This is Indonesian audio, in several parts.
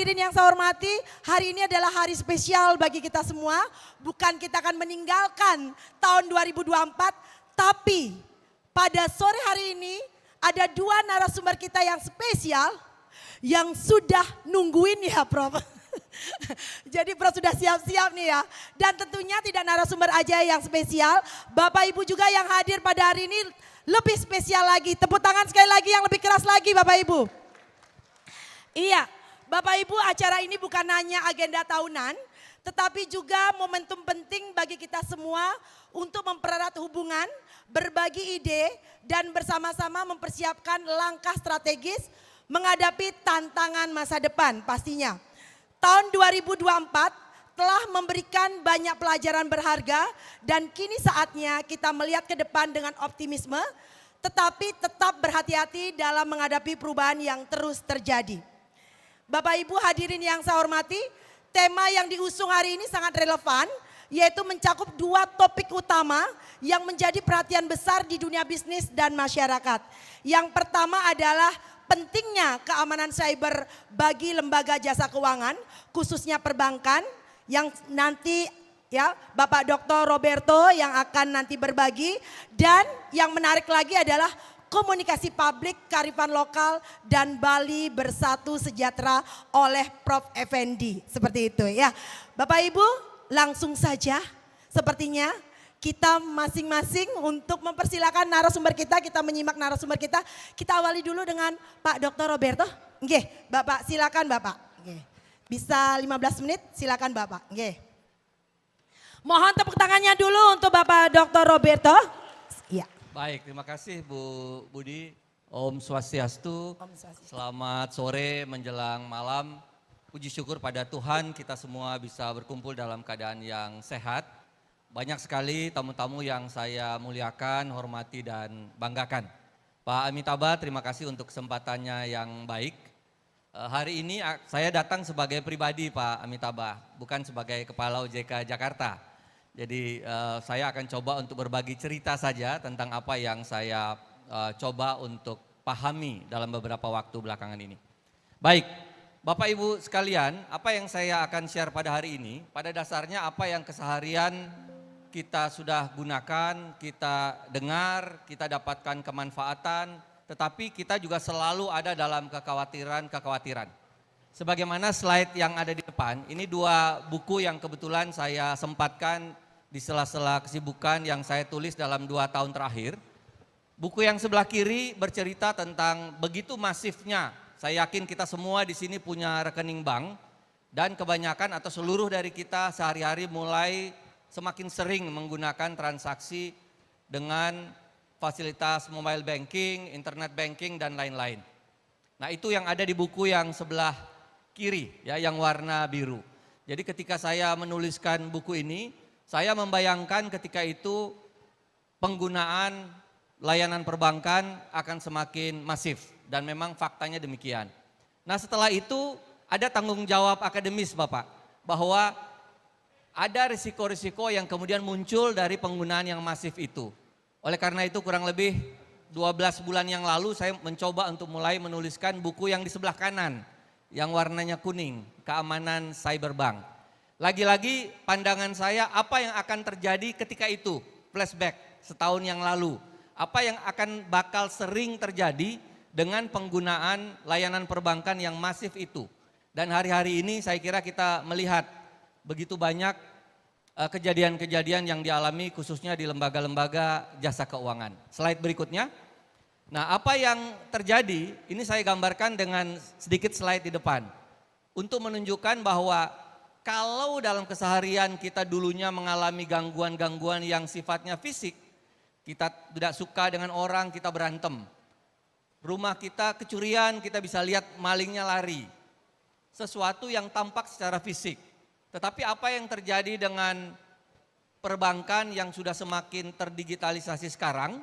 hadirin yang saya hormati, hari ini adalah hari spesial bagi kita semua. Bukan kita akan meninggalkan tahun 2024, tapi pada sore hari ini ada dua narasumber kita yang spesial yang sudah nungguin ya Prof. Jadi Prof sudah siap-siap nih ya. Dan tentunya tidak narasumber aja yang spesial, Bapak Ibu juga yang hadir pada hari ini lebih spesial lagi. Tepuk tangan sekali lagi yang lebih keras lagi Bapak Ibu. Iya, Bapak Ibu, acara ini bukan hanya agenda tahunan, tetapi juga momentum penting bagi kita semua untuk mempererat hubungan, berbagi ide, dan bersama-sama mempersiapkan langkah strategis menghadapi tantangan masa depan pastinya. Tahun 2024 telah memberikan banyak pelajaran berharga dan kini saatnya kita melihat ke depan dengan optimisme, tetapi tetap berhati-hati dalam menghadapi perubahan yang terus terjadi. Bapak Ibu hadirin yang saya hormati, tema yang diusung hari ini sangat relevan, yaitu mencakup dua topik utama yang menjadi perhatian besar di dunia bisnis dan masyarakat. Yang pertama adalah pentingnya keamanan cyber bagi lembaga jasa keuangan, khususnya perbankan, yang nanti ya Bapak Dr. Roberto yang akan nanti berbagi, dan yang menarik lagi adalah komunikasi publik, kearifan lokal, dan Bali Bersatu Sejahtera oleh Prof. Effendi. Seperti itu ya. Bapak Ibu langsung saja sepertinya kita masing-masing untuk mempersilakan narasumber kita menyimak narasumber kita. Kita awali dulu dengan Pak Dr. Roberto. Nggih, Bapak silakan Bapak. Nggih. Bisa 15 menit silakan Bapak. Nggih. Mohon tepuk tangannya dulu untuk Bapak Dr. Roberto. Iya. Baik, terima kasih Bu Budi. Om Swastiastu. Selamat sore menjelang malam. Puji syukur pada Tuhan kita semua bisa berkumpul dalam keadaan yang sehat. Banyak sekali tamu-tamu yang saya muliakan, hormati dan banggakan. Pak Amitabha, terima kasih untuk kesempatannya yang baik. Hari ini saya datang sebagai pribadi Pak Amitabha, bukan sebagai Kepala OJK Jakarta. Jadi saya akan coba untuk berbagi cerita saja tentang apa yang saya coba untuk pahami dalam beberapa waktu belakangan ini. Baik, Bapak Ibu sekalian, apa yang saya akan share pada hari ini, pada dasarnya apa yang keseharian kita sudah gunakan, kita dengar, kita dapatkan kemanfaatan, tetapi kita juga selalu ada dalam kekhawatiran-kekhawatiran. Sebagaimana slide yang ada di depan, ini dua buku yang kebetulan saya sempatkan di sela-sela kesibukan yang saya tulis dalam 2 tahun terakhir. Buku yang sebelah kiri bercerita tentang begitu masifnya, saya yakin kita semua di sini punya rekening bank, dan kebanyakan atau seluruh dari kita sehari-hari mulai semakin sering menggunakan transaksi dengan fasilitas mobile banking, internet banking, dan lain-lain. Nah itu yang ada di buku yang sebelah kiri ya, yang warna biru. Jadi ketika saya menuliskan buku ini, saya membayangkan ketika itu penggunaan layanan perbankan akan semakin masif dan memang faktanya demikian. Nah setelah itu ada tanggung jawab akademis Bapak, bahwa ada risiko-risiko yang kemudian muncul dari penggunaan yang masif itu. Oleh karena itu kurang lebih 12 bulan yang lalu saya mencoba untuk mulai menuliskan buku yang di sebelah kanan, yang warnanya kuning, keamanan cyberbank. Lagi-lagi pandangan saya apa yang akan terjadi ketika itu, flashback setahun yang lalu. Apa yang akan bakal sering terjadi dengan penggunaan layanan perbankan yang masif itu. Dan hari-hari ini saya kira kita melihat begitu banyak kejadian-kejadian yang dialami khususnya di lembaga-lembaga jasa keuangan. Slide berikutnya. Nah apa yang terjadi, ini saya gambarkan dengan sedikit slide di depan. Untuk menunjukkan bahwa kalau dalam keseharian kita dulunya mengalami gangguan-gangguan yang sifatnya fisik, kita tidak suka dengan orang, kita berantem. Rumah kita kecurian, kita bisa lihat malingnya lari. Sesuatu yang tampak secara fisik. Tetapi apa yang terjadi dengan perbankan yang sudah semakin terdigitalisasi sekarang,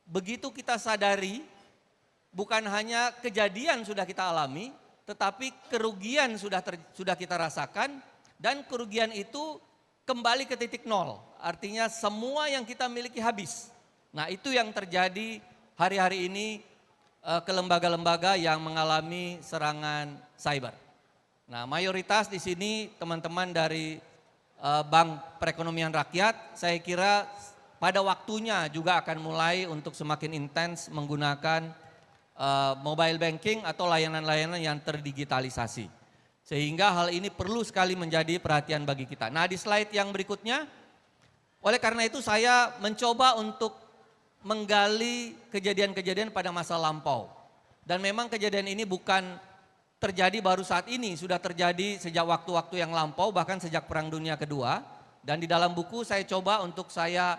begitu kita sadari, bukan hanya kejadian sudah kita alami, tetapi kerugian sudah kita rasakan, dan kerugian itu kembali ke titik nol. Artinya semua yang kita miliki habis. Nah itu yang terjadi hari-hari ini ke lembaga-lembaga yang mengalami serangan cyber. Nah, mayoritas di sini teman-teman dari Bank Perekonomian Rakyat, saya kira pada waktunya juga akan mulai untuk semakin intens menggunakan mobile banking atau layanan-layanan yang terdigitalisasi. Sehingga hal ini perlu sekali menjadi perhatian bagi kita. Nah, di slide yang berikutnya, oleh karena itu saya mencoba untuk menggali kejadian-kejadian pada masa lampau. Dan memang kejadian ini bukan terjadi baru saat ini, sudah terjadi sejak waktu-waktu yang lampau, bahkan sejak Perang Dunia Kedua. Dan di dalam buku saya coba untuk saya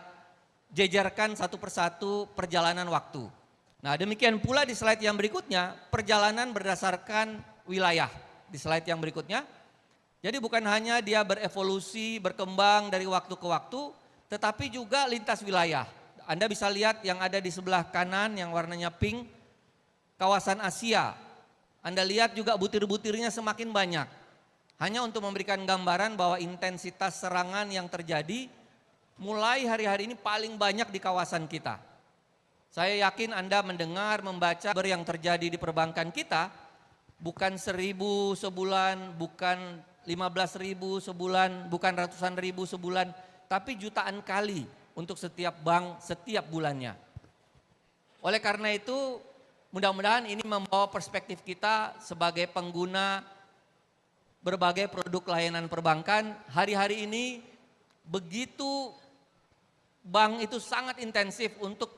jejerkan satu persatu perjalanan waktu. Nah, demikian pula di slide yang berikutnya, perjalanan berdasarkan wilayah. Di slide yang berikutnya, jadi bukan hanya dia berevolusi, berkembang dari waktu ke waktu, tetapi juga lintas wilayah. Anda bisa lihat yang ada di sebelah kanan yang warnanya pink, kawasan Asia. Anda lihat juga butir-butirnya semakin banyak. Hanya untuk memberikan gambaran bahwa intensitas serangan yang terjadi mulai hari-hari ini paling banyak di kawasan kita. Saya yakin Anda mendengar, membaca yang terjadi di perbankan kita, bukan 1.000 sebulan, bukan 15.000 sebulan, bukan ratusan ribu sebulan, tapi jutaan kali untuk setiap bank setiap bulannya. Oleh karena itu, mudah-mudahan ini membawa perspektif kita sebagai pengguna berbagai produk layanan perbankan. Hari-hari ini begitu bank itu sangat intensif untuk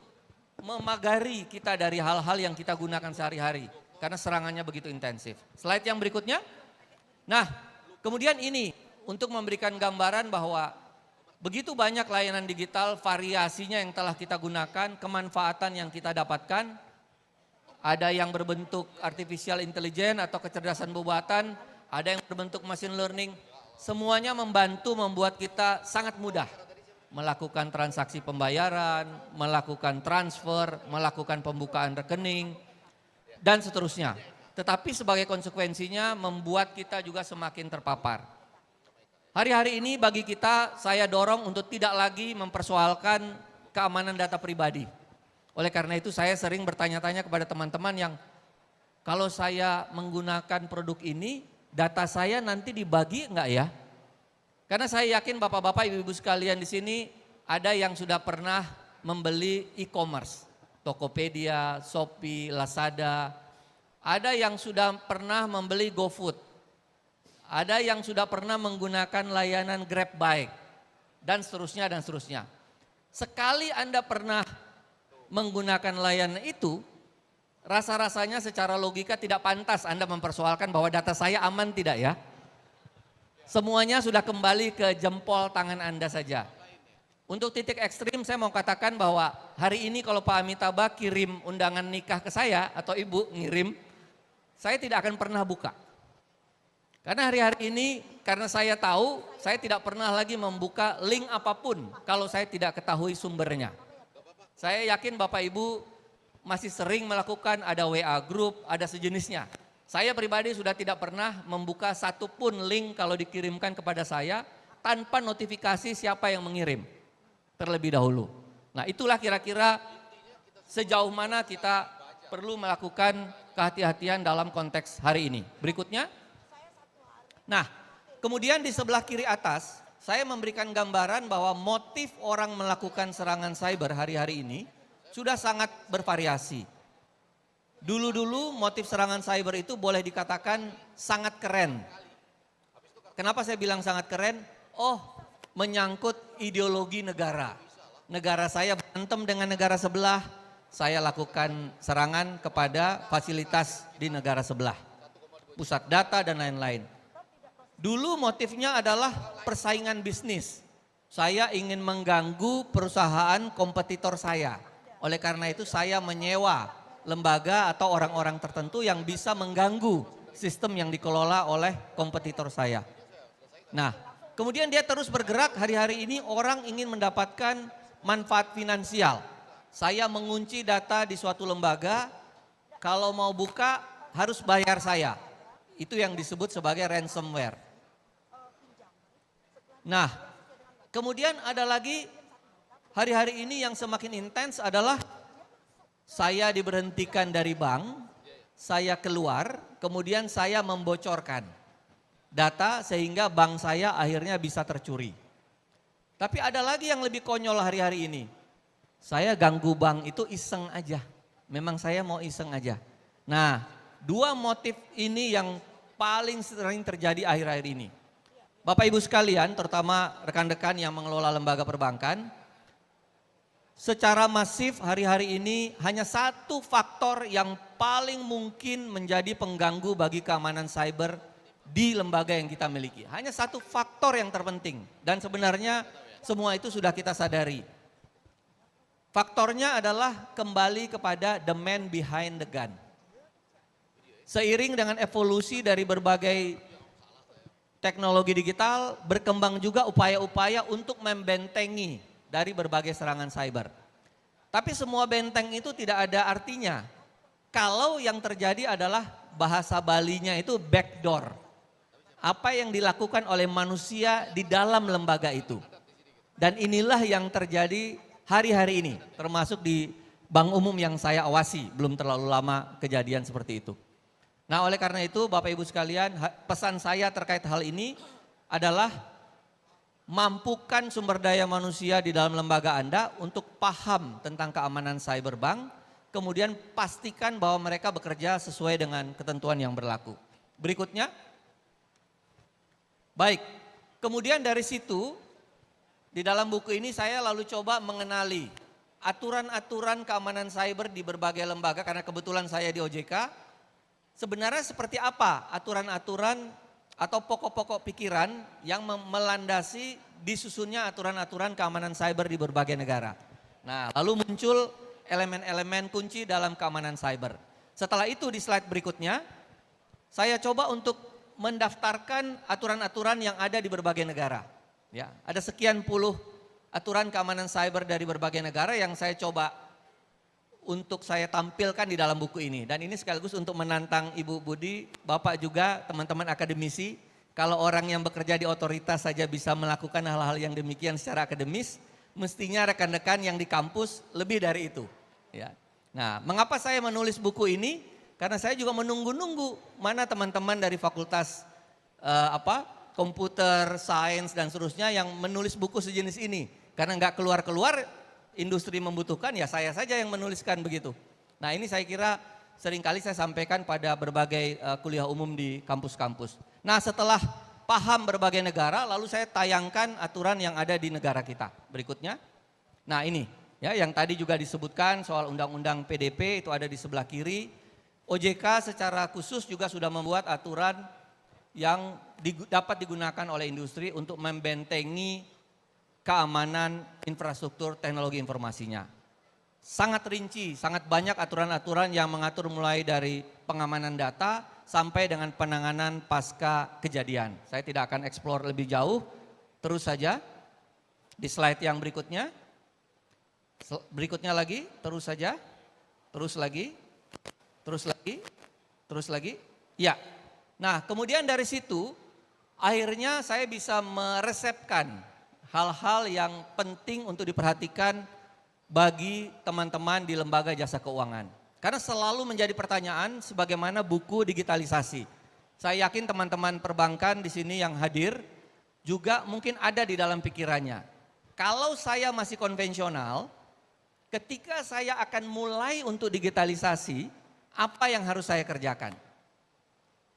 memagari kita dari hal-hal yang kita gunakan sehari-hari. Karena serangannya begitu intensif. Slide yang berikutnya. Nah, kemudian ini untuk memberikan gambaran bahwa begitu banyak layanan digital, variasinya yang telah kita gunakan, kemanfaatan yang kita dapatkan. Ada yang berbentuk artificial intelligence atau kecerdasan buatan, ada yang berbentuk machine learning. Semuanya membantu membuat kita sangat mudah melakukan transaksi pembayaran, melakukan transfer, melakukan pembukaan rekening, dan seterusnya. Tetapi sebagai konsekuensinya membuat kita juga semakin terpapar. Hari-hari ini bagi kita, saya dorong untuk tidak lagi mempersoalkan keamanan data pribadi. Oleh karena itu saya sering bertanya-tanya kepada teman-teman yang kalau saya menggunakan produk ini, data saya nanti dibagi enggak ya? Karena saya yakin bapak-bapak, ibu-ibu sekalian di sini ada yang sudah pernah membeli e-commerce, Tokopedia, Shopee, Lazada, ada yang sudah pernah membeli GoFood, ada yang sudah pernah menggunakan layanan Grab Bike, dan seterusnya dan seterusnya. Sekali Anda pernah menggunakan layanan itu, rasa-rasanya secara logika tidak pantas Anda mempersoalkan bahwa data saya aman tidak ya. Semuanya sudah kembali ke jempol tangan Anda saja. Untuk titik ekstrim saya mau katakan bahwa hari ini kalau Pak Amitabh kirim undangan nikah ke saya atau ibu ngirim, saya tidak akan pernah buka. Karena hari-hari ini karena saya tahu saya tidak pernah lagi membuka link apapun kalau saya tidak ketahui sumbernya. Saya yakin Bapak Ibu masih sering melakukan ada WA group, ada sejenisnya. Saya pribadi sudah tidak pernah membuka satupun link kalau dikirimkan kepada saya tanpa notifikasi siapa yang mengirim terlebih dahulu. Nah, itulah kira-kira sejauh mana kita perlu melakukan kehati-hatian dalam konteks hari ini. Berikutnya. Nah, kemudian di sebelah kiri atas saya memberikan gambaran bahwa motif orang melakukan serangan cyber hari-hari ini sudah sangat bervariasi. Dulu-dulu motif serangan cyber itu boleh dikatakan sangat keren. Kenapa saya bilang sangat keren? Oh, menyangkut ideologi negara. Negara saya berantem dengan negara sebelah, saya lakukan serangan kepada fasilitas di negara sebelah. Pusat data dan lain-lain. Dulu motifnya adalah persaingan bisnis. Saya ingin mengganggu perusahaan kompetitor saya. Oleh karena itu saya menyewa lembaga atau orang-orang tertentu yang bisa mengganggu sistem yang dikelola oleh kompetitor saya. Nah, kemudian dia terus bergerak hari-hari ini orang ingin mendapatkan manfaat finansial. Saya mengunci data di suatu lembaga, kalau mau buka harus bayar saya. Itu yang disebut sebagai ransomware. Nah, kemudian ada lagi hari-hari ini yang semakin intens adalah saya diberhentikan dari bank, saya keluar, kemudian saya membocorkan. data sehingga bank saya akhirnya bisa tercuri. Tapi ada lagi yang lebih konyol hari-hari ini. Saya ganggu bank itu iseng aja. Memang saya mau iseng aja. Nah, dua motif ini yang paling sering terjadi akhir-akhir ini. Bapak Ibu sekalian, terutama rekan-rekan yang mengelola lembaga perbankan, secara masif hari-hari ini hanya satu faktor yang paling mungkin menjadi pengganggu bagi keamanan cyber di lembaga yang kita miliki. Hanya satu faktor yang terpenting dan sebenarnya semua itu sudah kita sadari. Faktornya adalah kembali kepada the man behind the gun. Seiring dengan evolusi dari berbagai teknologi digital, berkembang juga upaya-upaya untuk membentengi dari berbagai serangan cyber. Tapi semua benteng itu tidak ada artinya kalau yang terjadi adalah bahasa Balinya itu backdoor. Apa yang dilakukan oleh manusia di dalam lembaga itu. Dan inilah yang terjadi hari-hari ini, termasuk di bank umum yang saya awasi, belum terlalu lama kejadian seperti itu. Nah, oleh karena itu Bapak Ibu sekalian, pesan saya terkait hal ini adalah mampukan sumber daya manusia di dalam lembaga Anda untuk paham tentang keamanan cyber bank, kemudian pastikan bahwa mereka bekerja sesuai dengan ketentuan yang berlaku. Berikutnya, baik, kemudian dari situ di dalam buku ini saya lalu coba mengenali aturan-aturan keamanan cyber di berbagai lembaga karena kebetulan saya di OJK. Sebenarnya seperti apa aturan-aturan atau pokok-pokok pikiran yang melandasi disusunnya aturan-aturan keamanan cyber di berbagai negara. Nah, lalu muncul elemen-elemen kunci dalam keamanan cyber. Setelah itu di slide berikutnya, saya coba untuk mendaftarkan aturan-aturan yang ada di berbagai negara. Ya, ada sekian puluh aturan keamanan cyber dari berbagai negara yang saya coba untuk saya tampilkan di dalam buku ini. Dan ini sekaligus untuk menantang Ibu Budi, Bapak juga, teman-teman akademisi. Kalau orang yang bekerja di otoritas saja bisa melakukan hal-hal yang demikian secara akademis, mestinya rekan-rekan yang di kampus lebih dari itu. Ya. Nah, mengapa saya menulis buku ini? Karena saya juga menunggu-nunggu mana teman-teman dari fakultas komputer, sains dan seterusnya yang menulis buku sejenis ini. Karena nggak keluar-keluar, industri membutuhkan, ya saya saja yang menuliskan begitu. Nah, ini saya kira seringkali saya sampaikan pada berbagai kuliah umum di kampus-kampus. Nah, setelah paham berbagai negara, lalu saya tayangkan aturan yang ada di negara kita. Berikutnya, nah ini ya yang tadi juga disebutkan soal undang-undang PDP itu ada di sebelah kiri. OJK secara khusus juga sudah membuat aturan yang dapat digunakan oleh industri untuk membentengi keamanan infrastruktur teknologi informasinya. Sangat rinci, sangat banyak aturan-aturan yang mengatur mulai dari pengamanan data sampai dengan penanganan pasca kejadian. Saya tidak akan eksplor lebih jauh, terus saja di slide yang berikutnya. Berikutnya lagi, terus saja, terus lagi, terus lagi, terus lagi. Ya, nah kemudian dari situ akhirnya saya bisa meresepkan hal-hal yang penting untuk diperhatikan bagi teman-teman di lembaga jasa keuangan. Karena selalu menjadi pertanyaan sebagaimana buku digitalisasi. Saya yakin teman-teman perbankan di sini yang hadir juga mungkin ada di dalam pikirannya. Kalau saya masih konvensional, ketika saya akan mulai untuk digitalisasi, apa yang harus saya kerjakan?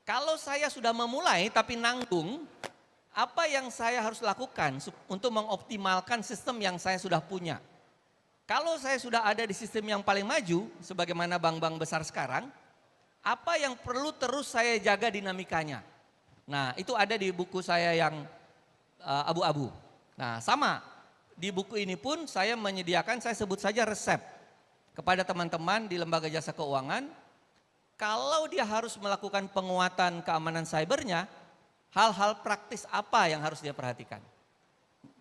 Kalau saya sudah memulai tapi nanggung, apa yang saya harus lakukan untuk mengoptimalkan sistem yang saya sudah punya? Kalau saya sudah ada di sistem yang paling maju, sebagaimana bank-bank besar sekarang, apa yang perlu terus saya jaga dinamikanya? Nah, itu ada di buku saya yang abu-abu. Nah, sama di buku ini pun saya menyediakan, saya sebut saja resep kepada teman-teman di lembaga jasa keuangan. Kalau dia harus melakukan penguatan keamanan cybernya, hal-hal praktis apa yang harus dia perhatikan.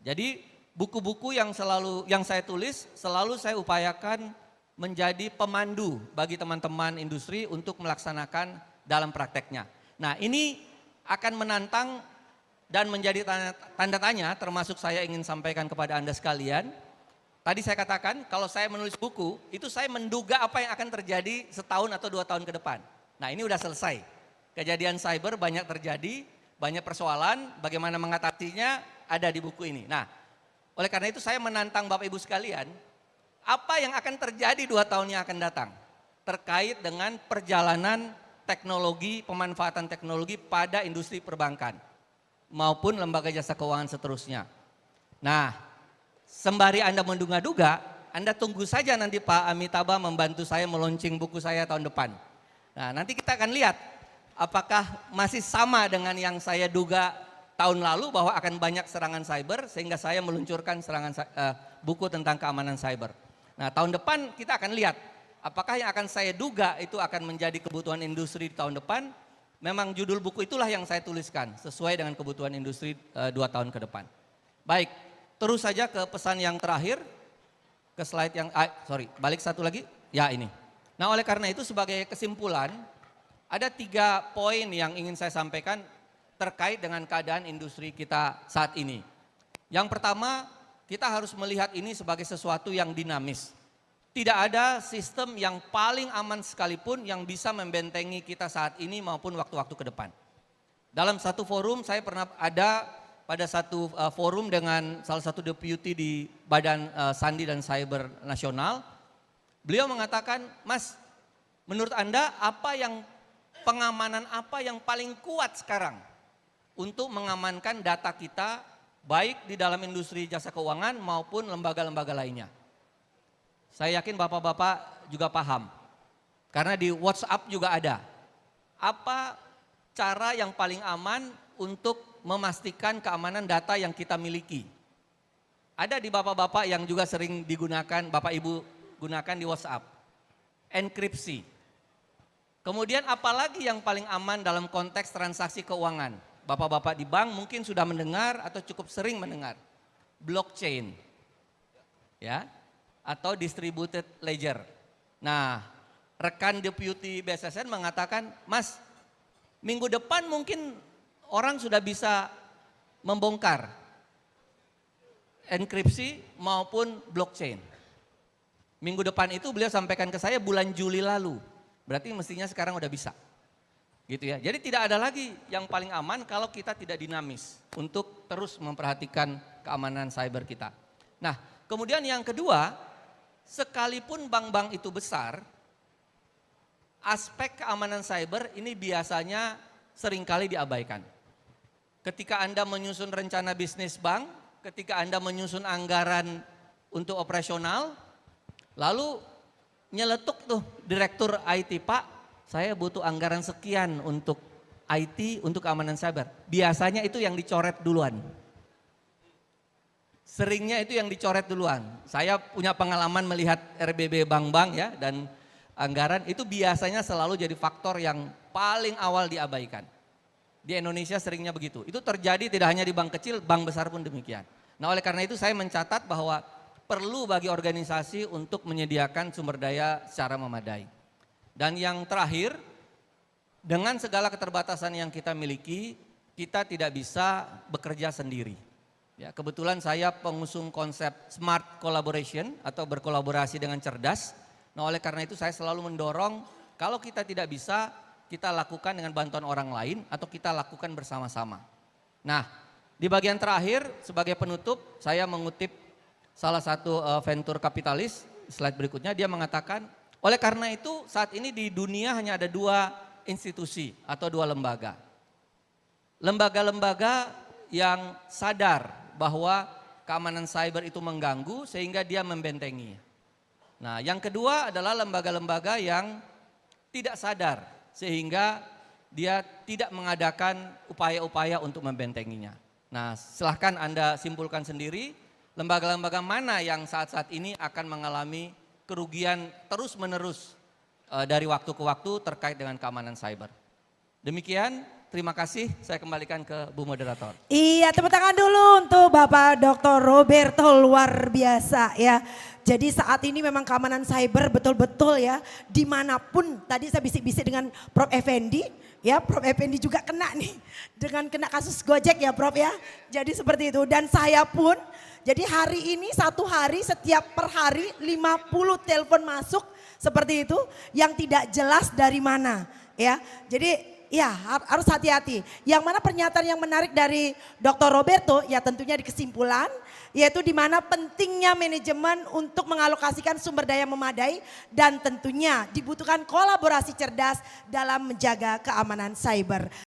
Jadi buku-buku yang saya tulis selalu saya upayakan menjadi pemandu bagi teman-teman industri untuk melaksanakan dalam prakteknya. Nah, ini akan menantang dan menjadi tanda tanya, termasuk saya ingin sampaikan kepada Anda sekalian. Tadi saya katakan kalau saya menulis buku itu saya menduga apa yang akan terjadi setahun atau 2 tahun ke depan. Nah, ini udah selesai. Kejadian cyber banyak terjadi. banyak persoalan, bagaimana mengatasinya ada di buku ini. Nah, oleh karena itu saya menantang Bapak Ibu sekalian, apa yang akan terjadi 2 tahun yang akan datang terkait dengan perjalanan teknologi, pemanfaatan teknologi pada industri perbankan maupun lembaga jasa keuangan seterusnya. Nah, sembari Anda menduga-duga, Anda tunggu saja nanti Pak Amitabha membantu saya meluncing buku saya tahun depan. Nah, nanti kita akan lihat apakah masih sama dengan yang saya duga tahun lalu bahwa akan banyak serangan cyber sehingga saya meluncurkan buku tentang keamanan cyber. Nah, tahun depan kita akan lihat apakah yang akan saya duga itu akan menjadi kebutuhan industri di tahun depan. Memang judul buku itulah yang saya tuliskan sesuai dengan kebutuhan industri 2 tahun ke depan. Baik, terus saja ke pesan yang terakhir, ke slide yang, balik satu lagi, ya ini. Nah, oleh karena itu sebagai kesimpulan, ada 3 poin yang ingin saya sampaikan terkait dengan keadaan industri kita saat ini. Yang pertama, kita harus melihat ini sebagai sesuatu yang dinamis. Tidak ada sistem yang paling aman sekalipun yang bisa membentengi kita saat ini maupun waktu-waktu ke depan. Dalam satu forum, saya pernah ada pada satu forum dengan salah satu deputy di Badan Sandi dan Cyber Nasional. Beliau mengatakan, Mas, menurut Anda pengamanan apa yang paling kuat sekarang untuk mengamankan data kita baik di dalam industri jasa keuangan maupun lembaga-lembaga lainnya? Saya yakin Bapak-Bapak juga paham, karena di WhatsApp juga ada. Apa cara yang paling aman untuk memastikan keamanan data yang kita miliki? Ada di Bapak-Bapak yang juga sering digunakan, Bapak Ibu gunakan di WhatsApp. Enkripsi. Kemudian apalagi yang paling aman dalam konteks transaksi keuangan? Bapak-Bapak di bank mungkin sudah mendengar atau cukup sering mendengar. Blockchain. Ya. Atau distributed ledger. Nah, rekan deputy BSSN mengatakan, Mas, minggu depan mungkin orang sudah bisa membongkar enkripsi maupun blockchain. Minggu depan itu beliau sampaikan ke saya bulan Juli lalu. Berarti mestinya sekarang udah bisa. Gitu ya. Jadi tidak ada lagi yang paling aman kalau kita tidak dinamis untuk terus memperhatikan keamanan cyber kita. Nah, kemudian yang kedua, sekalipun bank-bank itu besar, aspek keamanan cyber ini biasanya seringkali diabaikan. Ketika Anda menyusun rencana bisnis bank, ketika Anda menyusun anggaran untuk operasional, lalu nyeletuk tuh direktur IT, Pak, saya butuh anggaran sekian untuk IT, untuk keamanan cyber. Biasanya itu yang dicoret duluan. Seringnya itu yang dicoret duluan. Saya punya pengalaman melihat RBB bank-bank ya dan anggaran itu biasanya selalu jadi faktor yang paling awal diabaikan. Di Indonesia seringnya begitu. Itu terjadi tidak hanya di bank kecil, bank besar pun demikian. Nah, oleh karena itu saya mencatat bahwa perlu bagi organisasi untuk menyediakan sumber daya secara memadai. Dan yang terakhir, dengan segala keterbatasan yang kita miliki, kita tidak bisa bekerja sendiri. Ya, kebetulan saya pengusung konsep smart collaboration atau berkolaborasi dengan cerdas. Nah, oleh karena itu saya selalu mendorong kalau kita tidak bisa, kita lakukan dengan bantuan orang lain atau kita lakukan bersama-sama. Nah, di bagian terakhir sebagai penutup saya mengutip salah satu venture kapitalis, slide berikutnya dia mengatakan, oleh karena itu saat ini di dunia hanya ada 2 institusi atau 2 lembaga. Lembaga-lembaga yang sadar bahwa keamanan cyber itu mengganggu sehingga dia membentengi. Nah, yang kedua adalah lembaga-lembaga yang tidak sadar sehingga dia tidak mengadakan upaya-upaya untuk membentenginya. Nah, silahkan Anda simpulkan sendiri lembaga-lembaga mana yang saat-saat ini akan mengalami kerugian terus-menerus dari waktu ke waktu terkait dengan keamanan cyber. Demikian. Terima kasih, saya kembalikan ke Bu Moderator. Iya, tepuk tangan dulu untuk Bapak Dr. Roberto, luar biasa ya. Jadi saat ini memang keamanan cyber betul-betul ya, dimanapun tadi saya bisik-bisik dengan Prof. Effendi, ya Prof. Effendi juga kena nih, dengan kena kasus Gojek ya Prof ya. Jadi seperti itu, dan saya pun, jadi hari ini satu hari setiap per hari 50 telepon masuk seperti itu, yang tidak jelas dari mana ya. Jadi ya harus hati-hati. Yang mana pernyataan yang menarik dari Dr. Roberto ya tentunya di kesimpulan yaitu di mana pentingnya manajemen untuk mengalokasikan sumber daya memadai dan tentunya dibutuhkan kolaborasi cerdas dalam menjaga keamanan cyber.